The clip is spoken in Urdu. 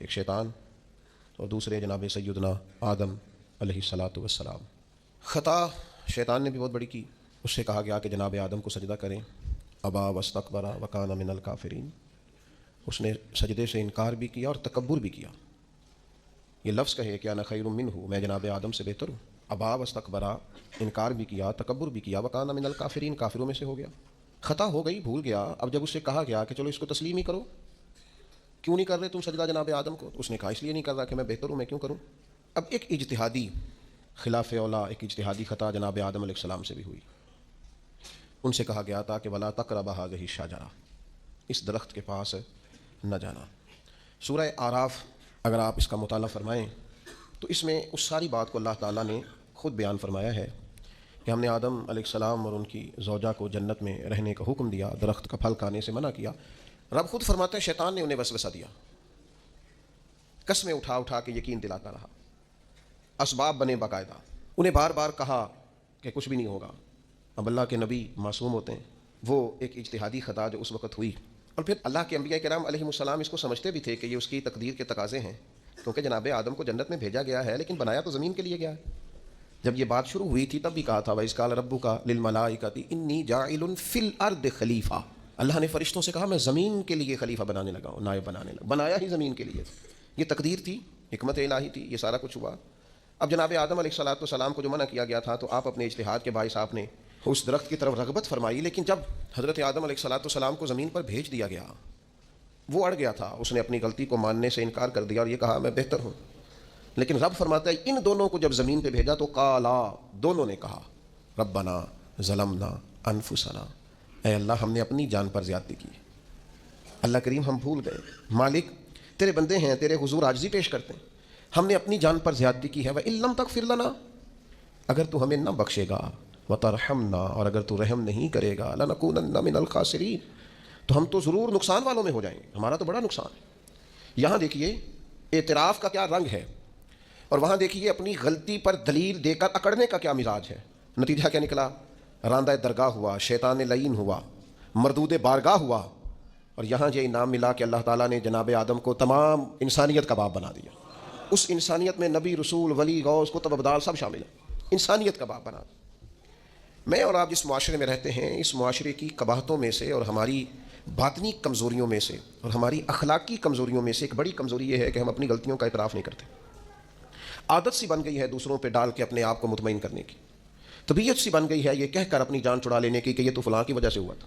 ایک شیطان اور دوسرے جناب سیدنا آدم علیہ الصلاۃ والسلام۔ خطا شیطان نے بھی بہت بڑی کی، اس سے کہا گیا کہ جناب آدم کو سجدہ کریں، ابا واستکبر وکان من الکافرین، اس نے سجدے سے انکار بھی کیا اور تکبر بھی کیا۔ یہ لفظ کہے کہ انا خیر منہ، میں جناب آدم سے بہتر ہوں، ابا واستکبر، انکار بھی کیا، تکبر بھی کیا، وکان من الکافرین، کافروں میں سے ہو گیا۔ خطا ہو گئی، بھول گیا۔ اب جب اس سے کہا گیا کہ چلو اس کو تسلیم ہی کرو، کیوں نہیں کر رہے تم سجدہ جناب آدم کو؟ اس نے کہا اس لیے نہیں کر رہا کہ میں بہتر ہوں، میں کیوں کروں۔ اب ایک اجتہادی خلاف اولا، ایک اجتہادی خطا جناب آدم علیہ السلام سے بھی ہوئی۔ ان سے کہا گیا تھا کہ ولا تقربا هذه الشجرہ، اس درخت کے پاس نہ جانا۔ سورہ اعراف اگر آپ اس کا مطالعہ فرمائیں تو اس میں اس ساری بات کو اللہ تعالیٰ نے خود بیان فرمایا ہے کہ ہم نے آدم علیہ السلام اور ان کی زوجہ کو جنت میں رہنے کا حکم دیا، درخت کا پھل کھانے سے منع کیا۔ رب خود فرماتے ہیں شیطان نے انہیں وسوسہ دیا، قسمیں اٹھا اٹھا کے یقین دلاتا رہا، اسباب بنے باقاعدہ، انہیں بار بار کہا کہ کچھ بھی نہیں ہوگا۔ اب اللہ کے نبی معصوم ہوتے ہیں، وہ ایک اجتہادی خطا جو اس وقت ہوئی، اور پھر اللہ کے انبیاء کرام علیہم السلام اس کو سمجھتے بھی تھے کہ یہ اس کی تقدیر کے تقاضے ہیں، کیونکہ جناب آدم کو جنت میں بھیجا گیا ہے لیکن بنایا تو زمین کے لیے گیا ہے۔ جب یہ بات شروع ہوئی تھی تب بھی کہا تھا وَإِذْ قَالَ رَبُّكَ لِلْمَلَائِكَةِ إِنِّي جَاعِلٌ فِي الْأَرْضِ خَلِيفَةً، اللہ نے فرشتوں سے کہا میں زمین کے لیے خلیفہ بنانے لگا ہوں، نائب بنانے لگا، بنایا ہی زمین کے لیے۔ یہ تقدیر تھی، حکمت الہی تھی، یہ سارا کچھ ہوا۔ اب جناب آدم علیہ السلام کو جو منع کیا گیا تھا تو آپ اپنے اجتہاد کے باعث آپ نے اس درخت کی طرف رغبت فرمائی، لیکن جب حضرت آدم علیہ السلام کو زمین پر بھیج دیا گیا، وہ اڑ گیا تھا، اس نے اپنی غلطی کو ماننے سے انکار کر دیا اور یہ کہا میں بہتر ہوں۔ لیکن رب فرماتا ہے ان دونوں کو جب زمین پہ بھیجا تو قالا، دونوں نے کہا ربنا ظلمنا انفسنا، اے اللہ ہم نے اپنی جان پر زیادتی کی، اللہ کریم ہم بھول گئے، مالک تیرے بندے ہیں، تیرے حضور عاجزی پیش کرتے ہیں، ہم نے اپنی جان پر زیادتی کی ہے، وَإِن لَّمْ تَغْفِرْ لَنَا، اگر تو ہمیں نہ بخشے گا، وَتَرْحَمْنَا، اور اگر تو رحم نہیں کرے گا، لَنَكُونَنَّ مِنَ الْخَاسِرِينَ، تو ہم تو ضرور نقصان والوں میں ہو جائیں گے، ہمارا تو بڑا نقصان ہے۔ یہاں دیکھیے اعتراف کا کیا رنگ ہے، اور وہاں دیکھیے اپنی غلطی پر دلیل دے کر اکڑنے کا کیا مزاج ہے۔ نتیجہ کیا نکلا؟ راندہ درگاہ ہوا، شیطان لعین ہوا، مردود بارگاہ ہوا، اور یہاں یہ انعام ملا کہ اللہ تعالیٰ نے جناب آدم کو تمام انسانیت کا باپ بنا دیا۔ اس انسانیت میں نبی، رسول، ولی، غوث، قطب، ابدال سب شامل ہیں، انسانیت کا باپ بنا دیا۔ میں اور آپ جس معاشرے میں رہتے ہیں، اس معاشرے کی قباحتوں میں سے اور ہماری باطنی کمزوریوں میں سے اور ہماری اخلاقی کمزوریوں میں سے ایک بڑی کمزوری یہ ہے کہ ہم اپنی غلطیوں کا اعتراف نہیں کرتے۔ عادت سی بن گئی ہے دوسروں پہ ڈال کے اپنے آپ کو مطمئن کرنے کی، طبیعت سی بن گئی ہے یہ کہہ کر اپنی جان چھڑا لینے کی کہ یہ تو فلاں کی وجہ سے ہوا تھا،